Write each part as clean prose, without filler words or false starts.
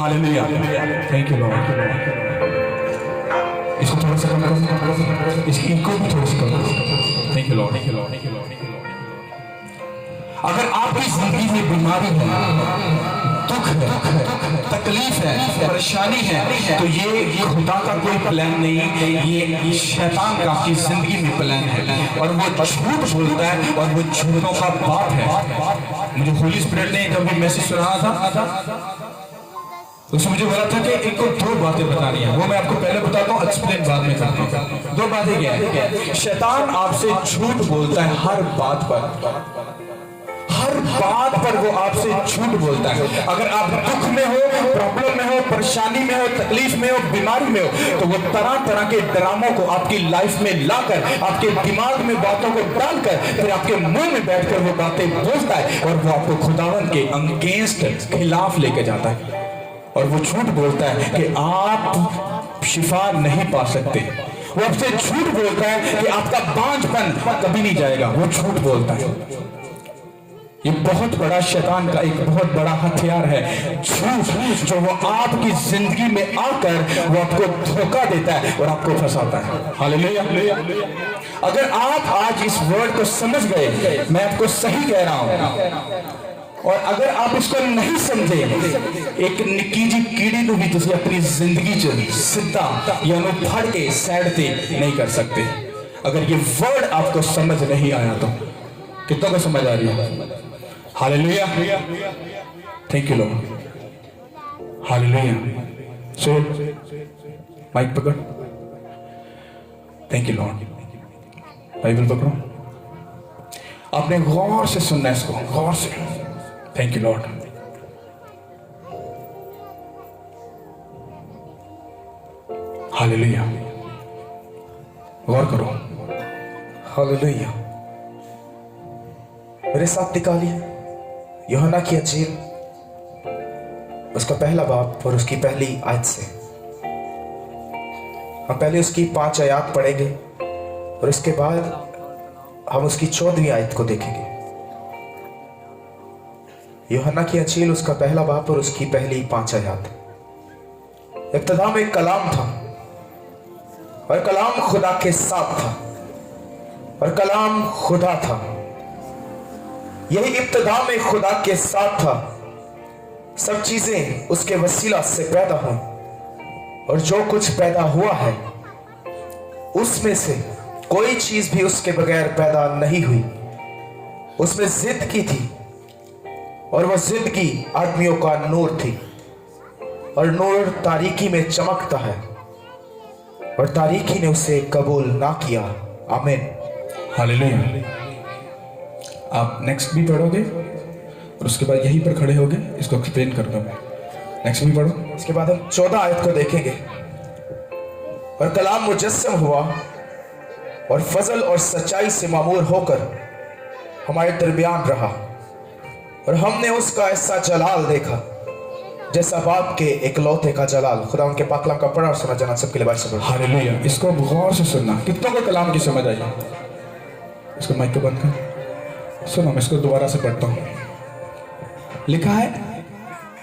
Hallelujah, thank you Lord. इसको थोड़ा सा कम करो, इसकी इको भी थोड़ी सी कम करो। Thank you Lord, thank you Lord, thank you Lord, thank you Lord. अगर आपकी जिंदगी में बीमारी है, दुख है, तकलीफ है, परेशानी है, तो ये खुदा का कोई प्लान नहीं, ये शैतान का आपकी जिंदगी में प्लान है। और वो झूठ बोलता है और वो झूठों का बाप है। मुझे होली स्पिरिट ने जब भी मैसेज सुना था तो उसने मुझे बोला था कि एक को दो बातें बतानी है, वो मैं आपको पहले बताता हूँ, एक्सप्लेन बाद में करता हूँ। दो बातें क्या है? शैतान आपसे झूठ बोलता है हर बात पर वो आपसे झूठ बोलता है। अगर आप दुख में हो, प्रॉब्लम में हो, परेशानी में हो, तकलीफ में हो, बीमारी में हो, तो वो तरह तरह के ड्रामों को आपकी लाइफ में लाकर, आपके दिमाग में बातों को डालकर, फिर आपके मुंह में बैठकर वो बातें बोलता है और वो आपको खुदावंद के अगेंस्ट, खिलाफ लेके जाता है। और वो झूठ बोलता है कि आप शिफा नहीं पा सकते। वो आपसे झूठ बोलता है कि आपका बांझपन कभी नहीं जाएगा। वो झूठ बोलता है। ये बहुत बड़ा शैतान का एक बहुत बड़ा हथियार है, झूठ, जो वो आपकी जिंदगी में आकर वो आपको धोखा देता है और आपको फंसाता है। हालेलुया। अगर आप आज इस वर्ड को समझ गए, मैं आपको सही कह रहा हूं, और अगर आप इसको नहीं समझे, एक निक्की जी कीड़ी को भी तुम अपनी जिंदगी च सीधा या फड़ के साइड से नहीं कर सकते। अगर ये वर्ड आपको समझ नहीं आया तो कितनों को समझ आ रही है? Hallelujah, thank you Lord. Hallelujah. So mic पकड़। Thank you Lord. बाइबल पकड़ो। आपने गौर से सुनना है इसको, गौर से। Thank you Lord. हालेलुया। गौर करो। हालेलुया। मेरे साथ निकालिए यूहन्ना की अंजील, उसका पहला बाब और उसकी पहली आयत से। हम पहले उसकी 5 आयत पढ़ेंगे और इसके बाद हम उसकी 14वीं आयत को देखेंगे। यूहन्ना की अंजील, उसका पहला बाब और उसकी पहली 5 आयत। इब्तिदा में एक कलाम था और कलाम खुदा के साथ था और कलाम खुदा था। यही इब्तिदा में खुदा के साथ था। सब चीजें उसके वसीला से पैदा हुई और जो कुछ पैदा हुआ है उसमें से कोई चीज भी उसके बगैर पैदा नहीं हुई। उसमें जिंदगी थी और वह जिंदगी आदमियों का नूर थी और नूर तारीकी में चमकता है और तारीकी ने उसे कबूल ना किया। आमीन। हालेलुया। आप नेक्स्ट भी पढ़ोगे और उसके बाद यहीं पर खड़े होगे, इसको एक्सप्लेन कर दूंगा। नेक्स्ट भी पढ़ो। इसके बाद हम 14 आयत को देखेंगे। और कलाम मुजस्सम हुआ और फजल और सच्चाई से मामूर होकर हमारे दरमियान रहा और हमने उसका ऐसा जलाल देखा जैसा बाप के इकलौते का जलाल। खुदा उनके पाक कलाम का पढ़ा और सुना जाना सबके लिए बात से। हालेलुया। इसको गौर से सुनना। कितनों को कलाम की समझ आई? इसको माइक को बंद कर। सुनो, मैं इसको दोबारा से पढ़ता हूं। लिखा है,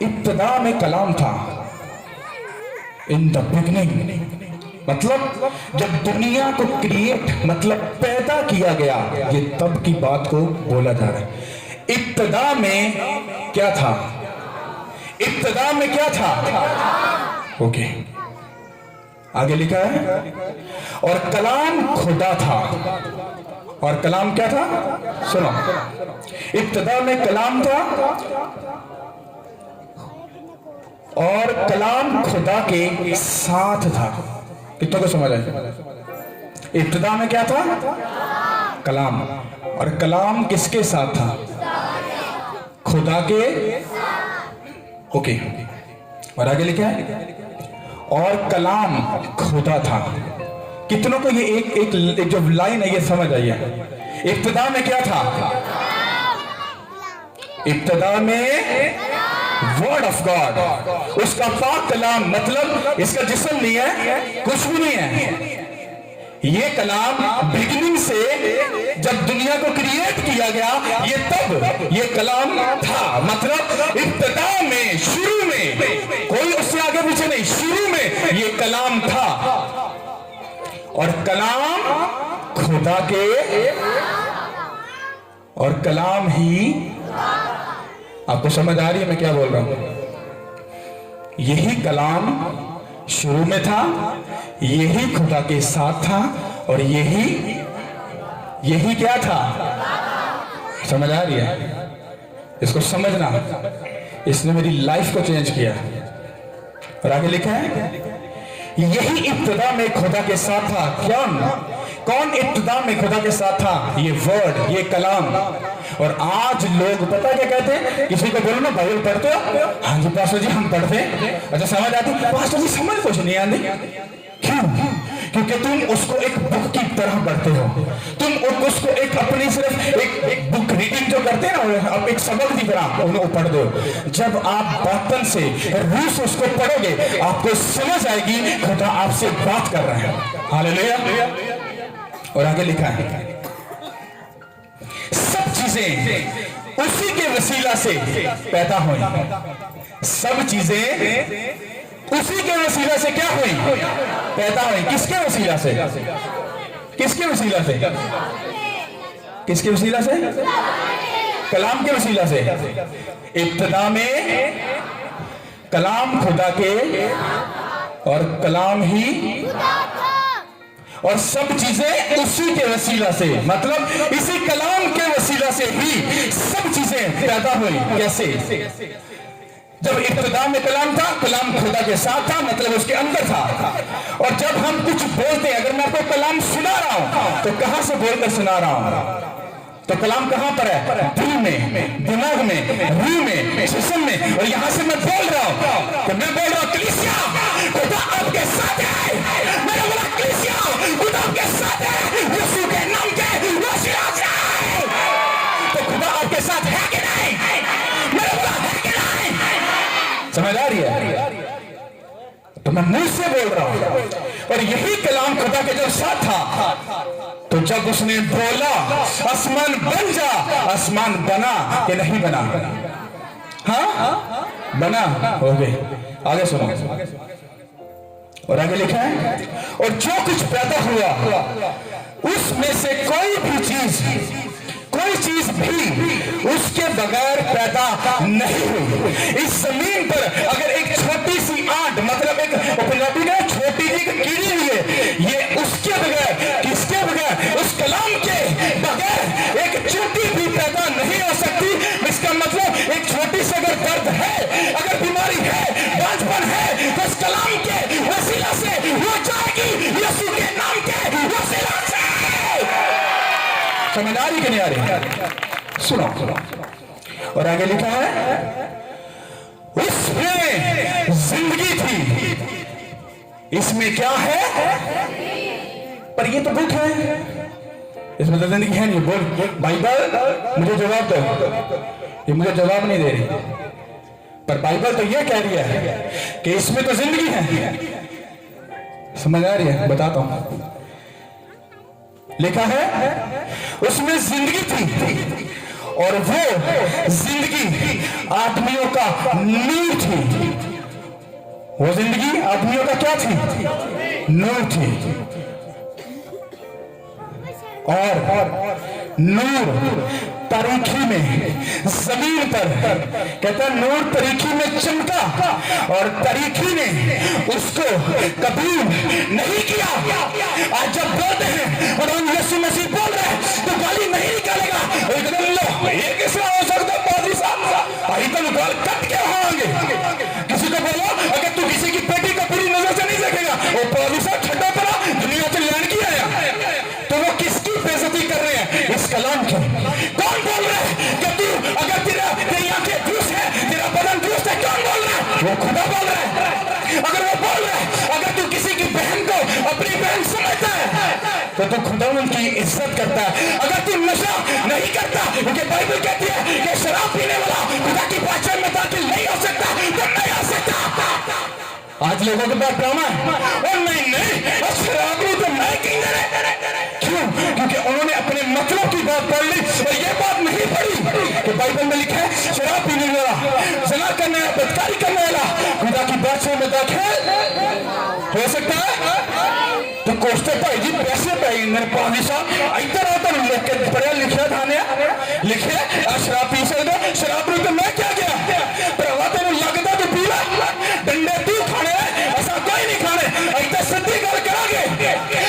इब्तिदा में कलाम था, इन द बिगिनिंग, मतलब जब दुनिया को क्रिएट मतलब पैदा किया गया। ये तब की बात को बोला जा रहा है। इब्तिदा में क्या था? इब्तिदा में क्या था? ओके, आगे लिखा है, और कलाम खुदा था। और कलाम क्या था? सुनो, इब्तिदा में कलाम था और कलाम खुदा के साथ था। कितनों को समझ आया? इब्तिदा में क्या था? कलाम। और कलाम किसके साथ था? खुदा के। ओके, और आगे लिखा है, और कलाम खुदा था। कितनों को ये एक जो लाइन है ये समझ आई है? इब्तिदा में क्या था? इब्तिदा में वर्ड ऑफ गॉड, उसका पाक कलाम, मतलब इसका जिस्म नहीं है, कुछ भी नहीं है। ये कलाम बिगिनिंग से जब दुनिया को क्रिएट किया गया, ये तब ये कलाम था। मतलब इब्तिदा में, शुरू में कोई शुरू में ये कलाम था और कलाम खुदा के और कलाम ही। आपको समझ आ रही है मैं क्या बोल रहा हूं? यही कलाम शुरू में था, यही खुदा के साथ था और यही क्या था? समझ आ रही है? इसको समझना, इसने मेरी लाइफ को चेंज किया। और आगे लिखा है यही इब्तिदा में खुदा के साथ था। कौन इब्तिदा में खुदा के साथ था? ये वर्ड, ये कलाम। और आज लोग पता क्या कहते हैं? किसी को बोलो ना बाइबल पढ़ते हो? हाँ जी पास्टर जी हम पढ़ते हैं। अच्छा समझ आती? पास्टर जी समझ कुछ नहीं आती। क्यों? क्योंकि तुम उसको एक बुक की तरह पढ़ते हो। तुम उसको एक अपनी सिर्फ एक बुक रीडिंग जो करते हैं ना, आप एक सबक की तरह उनको पढ़ते हो। जब आप बातन से रूह से उसको पढ़ोगे आपको समझ आएगी खुदा आपसे बात कर रहा है। हालेलुया। और आगे लिखा है सब चीजें उसी के वसीला से पैदा हुई। सब चीजें उसी के वसीला से क्या हुई? पैदा हुई। किसके वसीला से? किसके वसीला से? किसके वसीला से? कलाम के वसीला से। इब्तिदा में कलाम खुदा के और कलाम ही और सब चीजें उसी के वसीला से, मतलब इसी कलाम के वसीला से ही सब चीजें पैदा हुई। कैसे? जब इब्तिदा में कलाम था, कलाम खुदा के साथ था, मतलब उसके अंदर था। और जब हम कुछ बोलते हैं, अगर मैं आपको कलाम सुना रहा हूं तो कहां से बोलकर सुना रहा हूं? तो कलाम कहां पर है? दिल में, दिमाग में, रूह में, जिस्म में। और यहां से मैं बोल रहा हूं कि मैं बोल रहा हूं कलीसिया खुदा आपके साथ है। मैंने बोला कलीसिया खुदा आपके साथ है, यीशु के नाम के वसीला से। तो खुदा आपके साथ है कि नहीं? मैंने बोला है कि नहीं? समझ आ रही है? तो मैं मुंह से बोल रहा हूं। और यही कलाम खुदा के जब साथ था तो जब उसने बोला आसमान बन जा, आसमान बना कि नहीं बना? हाँ बना, हो गए। आगे सुनो। और आगे लिखा है और जो कुछ पैदा हुआ उसमें से कोई चीज भी उसके बगैर पैदा नहीं हुई। इस जमीन पर अगर एक छोटी सी आंट, मतलब एक पंजाबी का छोटी सी कीड़ी हुई है, ये उसके बगैर, किसके बगैर? उस कलाम के बगैर एक चींटी भी पैदा नहीं हो सकती। इसका मतलब एक छोटी सी अगर दर्द है, अगर बीमारी है, बांझपन है, तो इस कलाम के वसीला से वो जाएगी, यीशु के नाम के वसीला से। समझ आ रही कि नहीं आ रही? सुनो। और आगे लिखा है उसमें जिंदगी थी। इसमें क्या है? पर ये तो बुक है, इसमें तो जिंदगी है नहीं। बोल बाइबल मुझे जवाब दो। ये मुझे जवाब नहीं दे रही। पर बाइबल तो ये कह रही है कि इसमें तो जिंदगी है। समझ आ रही है? बताता हूं। लिखा है उसमें जिंदगी थी और वो जिंदगी आदमियों का नूर थी। वो जिंदगी आदमियों का क्या थी? नूर थी। और नूर तारीखी में, जमीन पर कहता नूर तारीखी में चमका और तारीखी ने उसको कबूल नहीं किया। आज जब बोलते हैं और हम यीशु मसीह बोल रहे हैं तो गाली नहीं निकालेगा। एकदम लो ये कैसे हो सकता? पादरी साहब आई तो गाल कट के होंगे। किसी को बोलो अगर तू किसी की बेटी को पूरी नजर से नहीं देखेगा, वो पादरी साहब ठंडा पड़ा दुनिया से लड़की आया, तो वो किसकी बेइज्जती कर रहे हैं? इस कलाम की। कौन बोल रहा है कि तू अगर तेरी आंखें दुरुस्त है, तेरा बदन दुरुस्त है, कौन बोल रहा है? वो खुदा बोल रहा है। अगर वो बोल रहा है अगर तू किसी की बहन को अपनी बहन समझता है तो तू खुदा उनकी इज्जत करता है। अगर तू नशा नहीं करता, क्योंकि बाइबल कहती है कि शराब पीने वाला खुदा की पहचान में दाखिल नहीं हो सकता, तो नहीं हो सकता। आज लोगों के पास ड्रामा है और नहीं शराबी तो मैं क्यों? क्योंकि उन्होंने अपने मतलब की बात पढ़ ली और ये बात नहीं पढ़ी कि बाइबल में लिखा है शराब पीने वाला, ज़िना करने वाला, बदकारी करने वाला खुदा की बादशाह में दाखिल इंगन पादिशा इधर उधर लिख के पढ़िया लिखिया था ने लिखे शराब पी सकते शराब तो मैं क्या गया भरावा तेन लगता तू पी ला डंडे तू खाने ऐसा कोई नहीं खाने इधर सीधी गल करांगे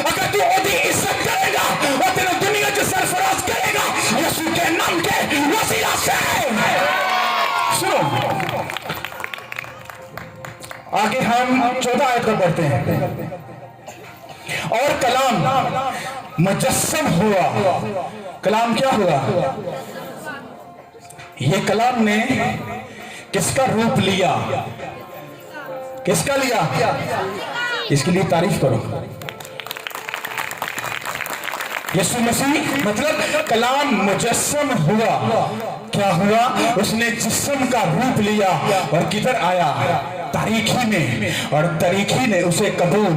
अगर तू ओदी इज्जत करेगा और तेरे दुनिया च सरफराज करेगा यीशु के नाम के वसीला से। सुनो आगे हम 14 आयत को पढ़ते हैं। और कलाम मुजस्सम हुआ। कलाम क्या हुआ? ये कलाम ने किसका रूप लिया? किसका लिया? इसके लिए तारीफ करो। यीशु मसीह मतलब कलाम मुजस्सम हुआ। क्या हुआ? उसने जिस्म का रूप लिया और किधर आया? तारीखी में, और तारीखी ने उसे कबूल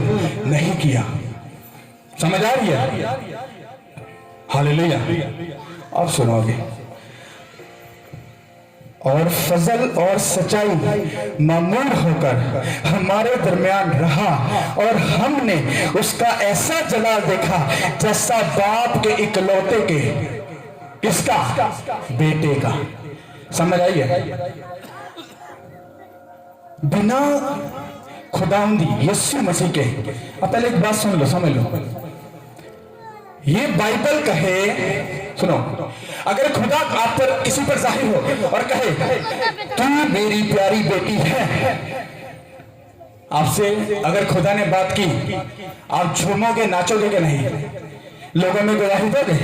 नहीं किया। समझ आ रही है? हालेलुया। अब सुनो आगे। और फजल और सच्चाई मामूल होकर हमारे दरमियान रहा और हमने उसका ऐसा जलाल देखा जैसा बाप के इकलौते के किसका? बेटे का। समझ आई है? बिना खुदावंदी यीशु मसीह के। अब पहले एक बात सुन लो, समझ लो। ये बाइबल कहे, सुनो, अगर खुदा आप पर किसी पर जाहिर हो और कहे तू मेरी प्यारी बेटी है, आपसे अगर खुदा ने बात की, आप झूमोगे नाचोगे कि नहीं? लोगों में गवाही दोगे?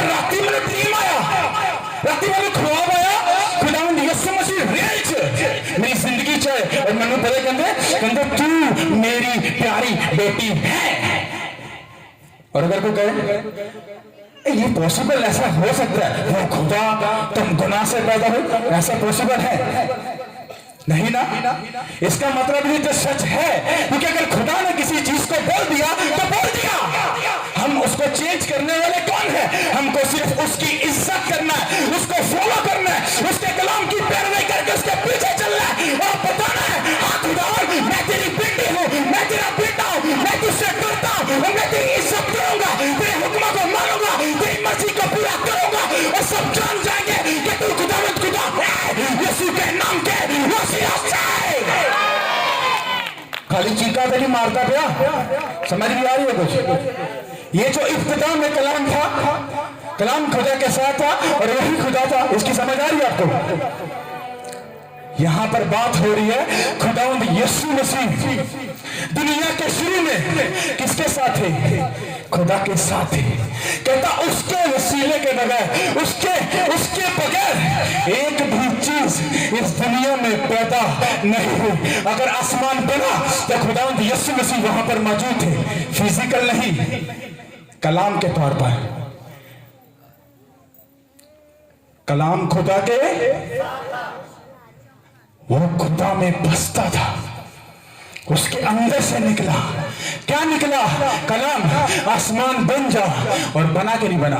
राती मैंने ड्रीम आया, राती मैंने ख्वाब आया, खुदावंद यीशु मसीह रियल मेरी जिंदगी च और मैंने पता कहते तू मेरी प्यारी बेटी है। और अगर कोई कहे ये पॉसिबल, ऐसा हो सकता है, वो खुदा तुम गुनाह से पैदा हो, ऐसा पॉसिबल है? नहीं ना। इसका मतलब ये तो सच है, क्योंकि अगर खुदा ने किसी चीज को बोल दिया तो बोल दिया। हम उसको चेंज करने वाले कौन है? हमको सिर्फ उसकी इज्जत करना है, उसको फॉलो करना है, उसके कलाम की पैरवी करके उसके पीछे चलना है और बताना है हाँ खुदा मैं तेरी बेटी हूँ, मैं तेरा बेटा हूँ, मैं तुझसे डरता हूँ, मैं तेरी इज्जत करूंगा, तेरे हुक्म को मानूंगा, तेरी मर्जी को पूरा करूंगा और सब जान जाएंगे कि तू खुदावंद खुदा है यीशु के नाम के वसीला से। खाली चीखा तो नहीं मारता गया। समझ भी आ रही है कुछ? ये जो इब्तिदा में कलाम था, कलाम खुदा के साथ था और वही खुदा था। इसकी समझ आ रही है आपको? यहां पर बात हो रही है खुदावंद यीशु मसीह दुनिया के शुरू में किसके साथ थे? खुदा के साथ थे। कहता उसके वसीले के बगैर, उसके बगैर एक भी चीज इस दुनिया में पैदा नहीं हुई। अगर आसमान बना तो खुदावंद यीशु मसीह वहां पर मौजूद थे, फिजिकल नहीं, कलाम के तौर पर। कलाम खुदा के, वो खुदा में बसता था, उसके अंदर से निकला। क्या निकला? कलाम। आसमान बन जा, और बना के नहीं बना।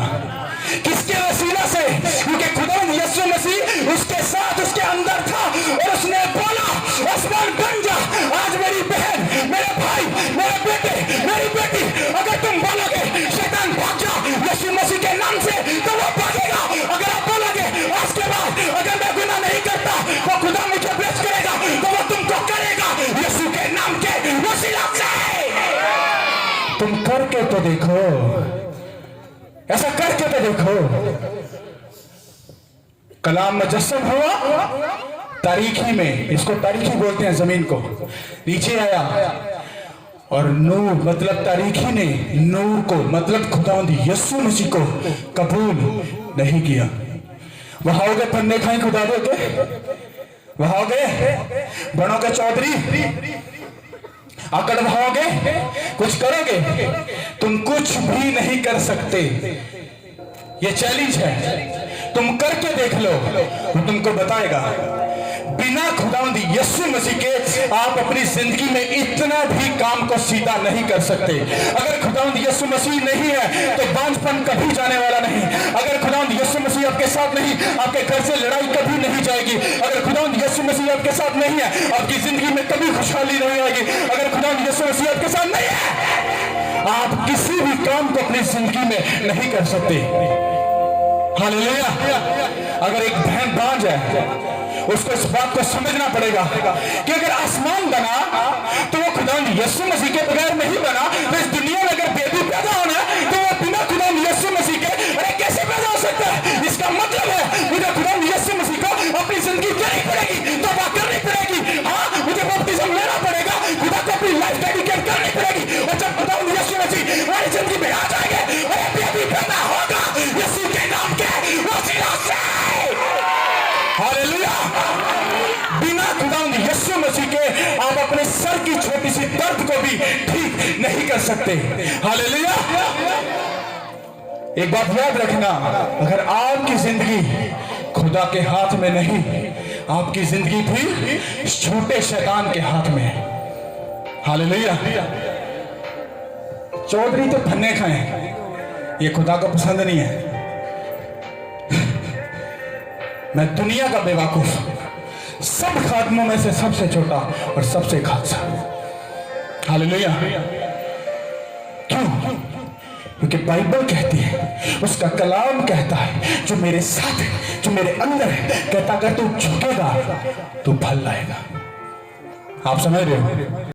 किसके वसीला से? क्योंकि खुदा यीशु मसीह उसके साथ, उसके अंदर था और उसने बोला आसमान बन जा। आज मेरी बहन, मेरे भाई, मेरे बेटे, मेरी बेटी, अगर तुम बोलोगे शैतान भाग जा यीशु मसीह के नाम से, तो वो भागेगा। अगर आप बोलोगे आज के बाद अगर मैं गुनाह नहीं करता तो खुदा मुझे ब्लेस करेगा, तो वो तुमको करेगा यीशु के नाम के वसीला से। तुम करके तो देखो, ऐसा करके तो देखो। कलाम मुजस्सम हुआ तारीखी में, इसको तारीखी बोलते हैं, जमीन को नीचे आया और नूर मतलब तारीखी ने नूर को मतलब खुदावंद यीशु मसीह को कबूल नहीं किया। वहां हो गए पन्ने खाई खुदा के, वहां हो गए बड़ों के चौधरी, आकड़ भाओगे, कुछ करोगे? तुम कुछ भी नहीं कर सकते। ये चैलेंज है, तुम करके देख लो, वो तुमको बताएगा। बिना खुदावंद यीशु मसीह के आप अपनी जिंदगी में इतना भी काम को सीधा नहीं कर सकते। अगर खुदावंद यीशु मसीह नहीं है तो बांझपन कभी जाने वाला नहीं। अगर खुदावंद यीशु मसीह आपके साथ नहीं, आपके घर से लड़ाई कभी नहीं जाएगी। अगर खुदावंद यीशु मसीह आपके साथ नहीं है, आपकी जिंदगी में कभी खुशहाली नहीं आएगी। अगर खुदावंद यीशु मसीह आपके साथ नहीं है, आप किसी भी काम को अपनी जिंदगी में नहीं कर सकते। हालेलुया। अगर एक बहन बांझ है, उसको इस बात को समझना पड़ेगा कि अगर आसमान बना तो वो खुदा यीशु मसीह के बगैर नहीं बना। तो इस दुनिया में अगर बेबी पैदा होना है तो वो बिना खुदा यीशु मसीह के अरे कैसे पैदा हो सकता है? इसका मतलब है मुझे खुदा यीशु मसीह को अपनी जिंदगी देनी पड़ेगी, तौबा करनी पड़ेगी। हाँ, मुझे बपतिस्म लेना पड़ेगा, खुदा को अपनी लाइफ डेडिकेट करनी पड़ेगी। और जब खुदा यीशु मसीह हमारी जिंदगी में आ जाएंगे, अरे बेबी पैदा होगा यीशु के नाम के वसीला से। हालेलुया। बिना खुदा यीशु मसीह के आप अपने सर की छोटी सी दर्द को भी ठीक नहीं कर सकते। हालेलुया। एक बात याद रखना, अगर आपकी जिंदगी खुदा के हाथ में नहीं, आपकी जिंदगी भी छोटे शैतान के हाथ में है। हालेलुया। चौधरी तो फन्ने खाए, ये खुदा को पसंद नहीं है। मैं दुनिया का बेवकूफ, सब खादमों में से सबसे छोटा और सबसे खासा। हालेलुया। क्यों? क्योंकि बाइबल कहती है, उसका कलाम कहता है, जो मेरे साथ है, जो मेरे अंदर है, कहता अगर तू झुकेगा तो फल लाएगा। आप समझ रहे हो?